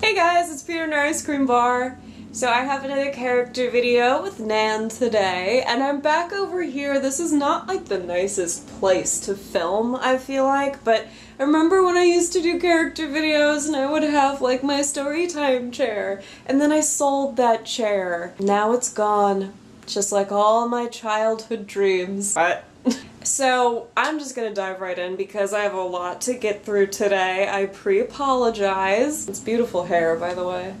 Hey guys, it's Peter and our Ice Cream Bar. So I have another character video with Nan today, and I'm back over here. This is not like the nicest place to film, I feel like, but I remember when I used to do character videos and I would have like my story time chair, and then I sold that chair. Now it's gone, just like all my childhood dreams. But so I'm just gonna dive right in because I have a lot to get through today. I pre-apologize. It's beautiful hair, by the way.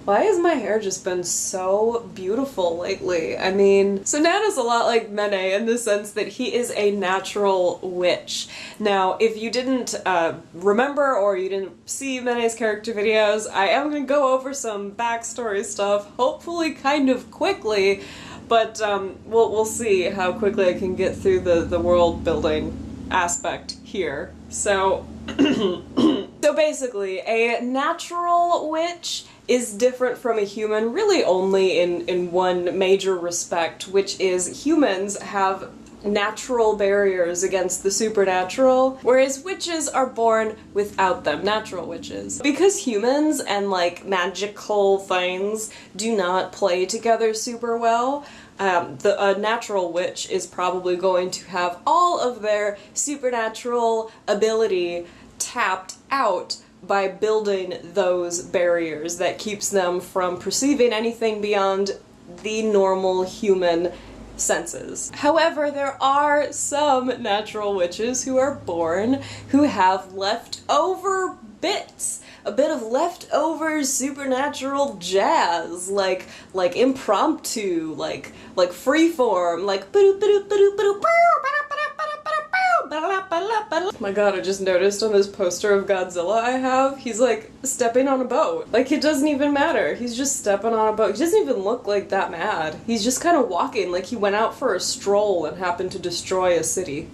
Why has my hair just been so beautiful lately? I mean, so Nan is a lot like Mene in the sense that he is a natural witch. Now, if you didn't remember or you didn't see Mene's character videos, I am gonna go over some backstory stuff, hopefully kind of quickly, but we'll see how quickly I can get through the world building aspect here. So, so basically, a natural witch is different from a human really only in one major respect, which is humans have natural barriers against the supernatural, whereas witches are born without them, natural witches. Because humans and like magical things do not play together super well, a natural witch is probably going to have all of their supernatural ability tapped out by building those barriers that keeps them from perceiving anything beyond the normal human senses. However, there are some natural witches who are born who have leftover bits. A bit of leftover supernatural jazz, like impromptu, like freeform, like oh my god, I just noticed on this poster of Godzilla I have, he's like stepping on a boat. Like, it doesn't even matter. He's just stepping on a boat. He doesn't even look like that mad. He's just kind of walking like he went out for a stroll and happened to destroy a city.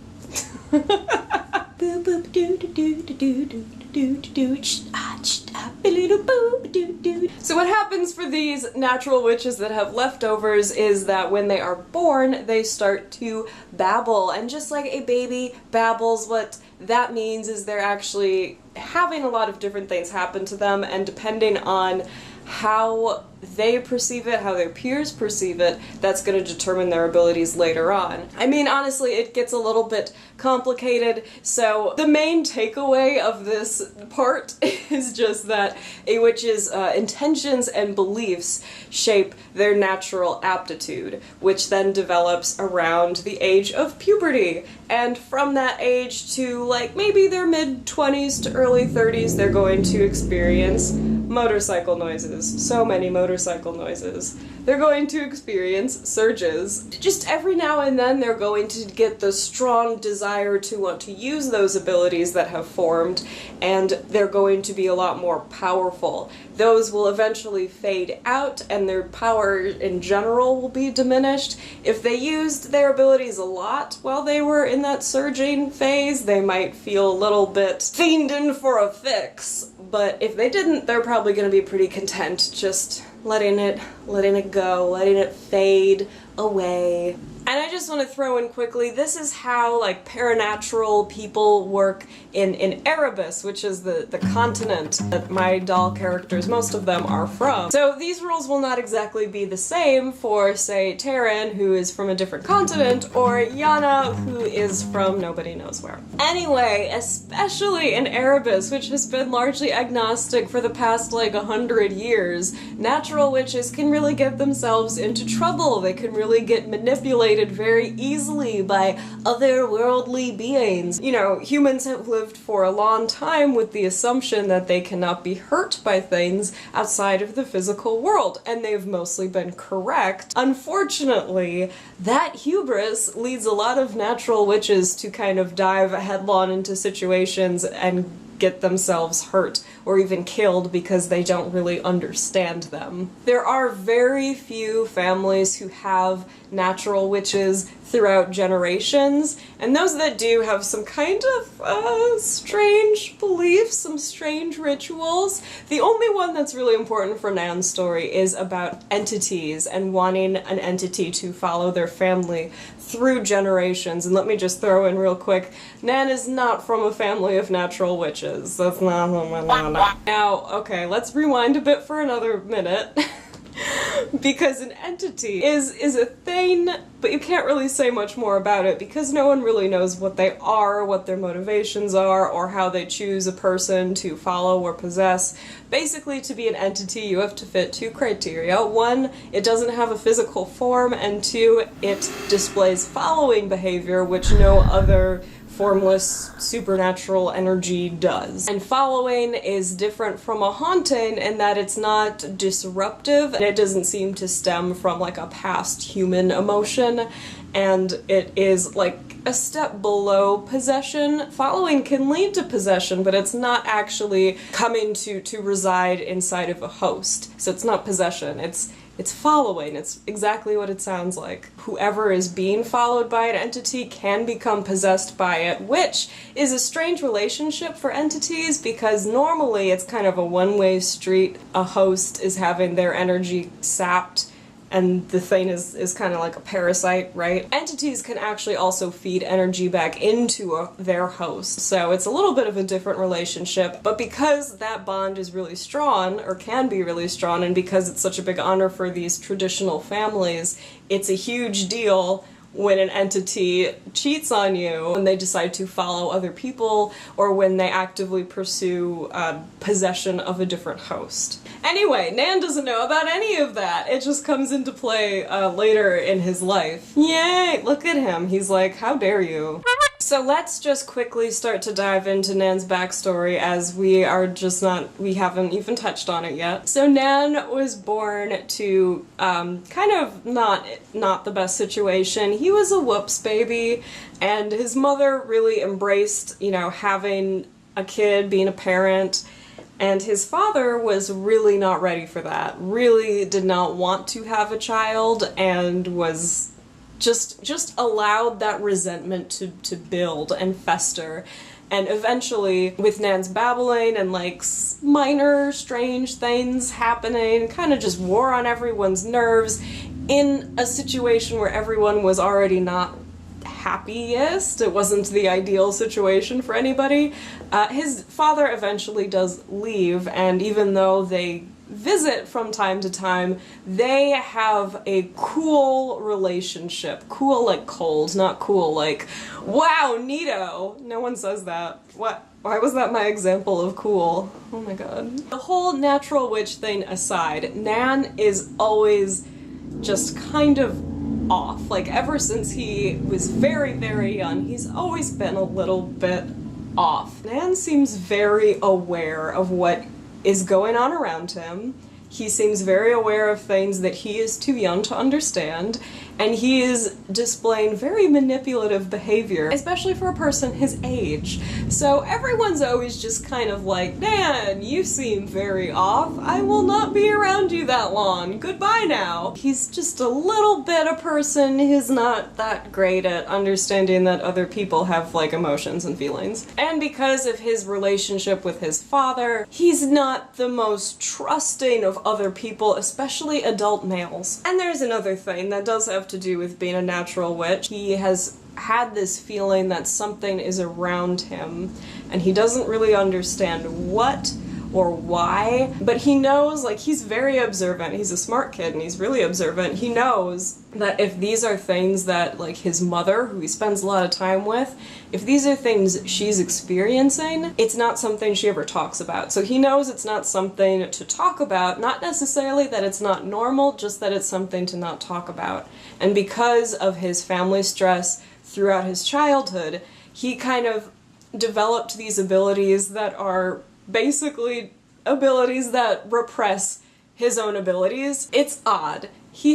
So what happens for these natural witches that have leftovers is that when they are born, they start to babble, and just like a baby babbles, what that means is they're actually having a lot of different things happen to them, and depending on how they perceive it, how their peers perceive it, that's going to determine their abilities later on. I mean, honestly, it gets a little bit complicated, so the main takeaway of this part is just that a witch's intentions and beliefs shape their natural aptitude, which then develops around the age of puberty. And from that age to like maybe their mid-20s to early 30s, they're going to experience motorcycle noises. So many motorcycle noises. They're going to experience surges. Just every now and then they're going to get the strong desire to want to use those abilities that have formed, and they're going to be a lot more powerful. Those will eventually fade out and their power in general will be diminished. If they used their abilities a lot while they were in that surging phase, they might feel a little bit fiending for a fix. But if they didn't, they're probably going to be pretty content just letting it go, letting it fade away. And I just want to throw in quickly, this is how like paranatural people work in Erebus, which is the continent that my doll characters, most of them, are from. So these rules will not exactly be the same for, say, Terran, who is from a different continent, or Yana, who is from nobody knows where. Anyway, especially in Erebus, which has been largely agnostic for the past like 100 years, natural witches can really get themselves into trouble. They can really get manipulated very easily by otherworldly beings. You know, humans have lived for a long time with the assumption that they cannot be hurt by things outside of the physical world, and they've mostly been correct. Unfortunately, that hubris leads a lot of natural witches to kind of dive headlong into situations and get themselves hurt or even killed because they don't really understand them. There are very few families who have natural witches throughout generations, and those that do have some kind of strange beliefs, some strange rituals. The only one that's really important for Nan's story is about entities and wanting an entity to follow their family through generations. And let me just throw in real quick, Nan is not from a family of natural witches. That's not not. Now, okay, let's rewind a bit for another minute. Because an entity is a thing, but you can't really say much more about it because no one really knows what they are, what their motivations are, or how they choose a person to follow or possess. Basically, to be an entity, you have to fit 2 criteria. 1, it doesn't have a physical form, and 2, it displays following behavior, which no other formless supernatural energy does. And following is different from a haunting in that it's not disruptive and it doesn't seem to stem from like a past human emotion, and it is like a step below possession. Following can lead to possession, but it's not actually coming to reside inside of a host. So it's not possession, it's following. It's exactly what it sounds like. Whoever is being followed by an entity can become possessed by it, which is a strange relationship for entities because normally it's kind of a one-way street. A host is having their energy sapped and the thing is kind of like a parasite, right? Entities can actually also feed energy back into their host, so it's a little bit of a different relationship, but because that bond is really strong, or can be really strong, and because it's such a big honor for these traditional families, it's a huge deal when an entity cheats on you, when they decide to follow other people, or when they actively pursue possession of a different host. Anyway, Nan doesn't know about any of that. It just comes into play later in his life. Yay! Look at him. He's like, how dare you? So let's just quickly start to dive into Nan's backstory, as we haven't even touched on it yet. So Nan was born to kind of not the best situation. He was a whoops baby, and his mother really embraced, having a kid, being a parent, and his father was really not ready for that, really did not want to have a child, and was just allowed that resentment to build and fester. And eventually, with Nan's babbling and like minor strange things happening, kind of just wore on everyone's nerves in a situation where everyone was already not happiest. It wasn't the ideal situation for anybody. His father eventually does leave, and even though they visit from time to time, they have a cool relationship. Cool like cold, not cool like, wow, neato. No one says that. What? Why was that my example of cool? Oh my god. The whole natural witch thing aside, Nan is always just kind of off. Like, ever since he was very, very young, he's always been a little bit off. Nan seems very aware of what is going on around him. He seems very aware of things that he is too young to understand, and he is displaying very manipulative behavior, especially for a person his age. So everyone's always just kind of like, Nan, you seem very off. I will not be around you that long. Goodbye now. He's just a little bit a person who's not that great at understanding that other people have like emotions and feelings. And because of his relationship with his father, he's not the most trusting of other people, especially adult males. And there's another thing that does have to do with being a natural witch. He has had this feeling that something is around him, and he doesn't really understand what or why, but he knows, like, he's very observant. He's a smart kid and he's really observant. He knows that if these are things that, like, his mother, who he spends a lot of time with, if these are things she's experiencing, it's not something she ever talks about. So he knows it's not something to talk about, not necessarily that it's not normal, just that it's something to not talk about. And because of his family stress throughout his childhood, he kind of developed these abilities that are basically abilities that repress his own abilities. It's odd. He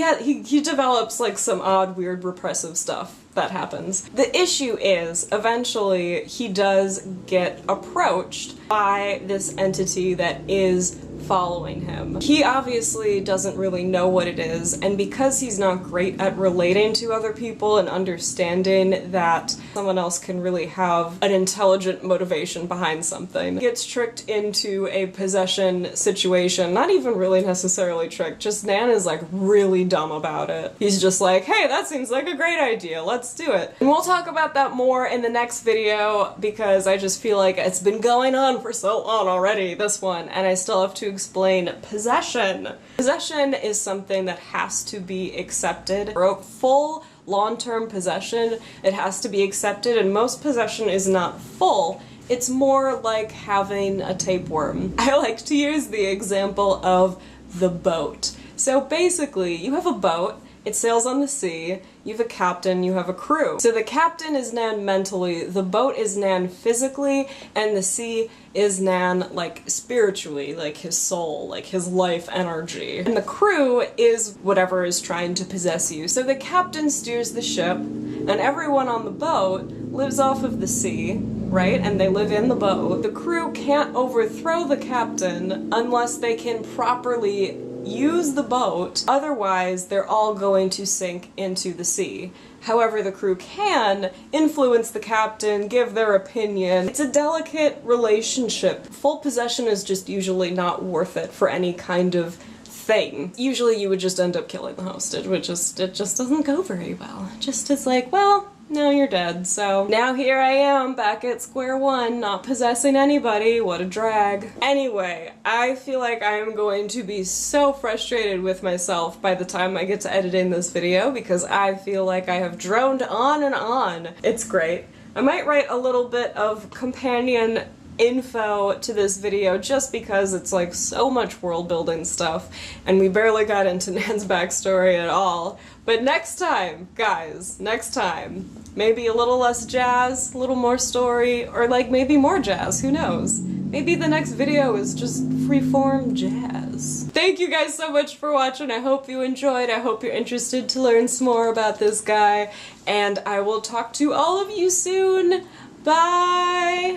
develops like some odd, weird, repressive stuff that happens. The issue is, eventually, he does get approached by this entity that is following him. He obviously doesn't really know what it is, and because he's not great at relating to other people and understanding that someone else can really have an intelligent motivation behind something, he gets tricked into a possession situation. Not even really necessarily tricked, just Nan is like really dumb about it. He's just like, hey, that seems like a great idea, let's do it. And we'll talk about that more in the next video because I just feel like it's been going on for so long already, this one, and I still have to explain possession. Possession is something that has to be accepted. For full long-term possession, it has to be accepted, and most possession is not full. It's more like having a tapeworm. I like to use the example of the boat. So basically, you have a boat, it sails on the sea, you have a captain, you have a crew. So the captain is Nan mentally, the boat is Nan physically, and the sea is Nan, like, spiritually, like his soul, like his life energy. And the crew is whatever is trying to possess you. So the captain steers the ship, and everyone on the boat lives off of the sea, right? And they live in the boat. The crew can't overthrow the captain unless they can properly use the boat, otherwise they're all going to sink into the sea. However, the crew can influence the captain, give their opinion. It's a delicate relationship. Full possession is just usually not worth it for any kind of thing. Usually you would just end up killing the hostage, which is, it just doesn't go very well. Just is like, well, now you're dead. So now here I am back at square one, not possessing anybody. What a drag. Anyway, I feel like I am going to be so frustrated with myself by the time I get to editing this video because I feel like I have droned on and on. It's great. I might write a little bit of companion info to this video just because it's like so much world building stuff and we barely got into Nan's backstory at all. But next time, guys, next time, maybe a little less jazz, a little more story, or like maybe more jazz, who knows? Maybe the next video is just freeform jazz. Thank you guys so much for watching. I hope you enjoyed. I hope you're interested to learn some more about this guy, and I will talk to all of you soon. Bye!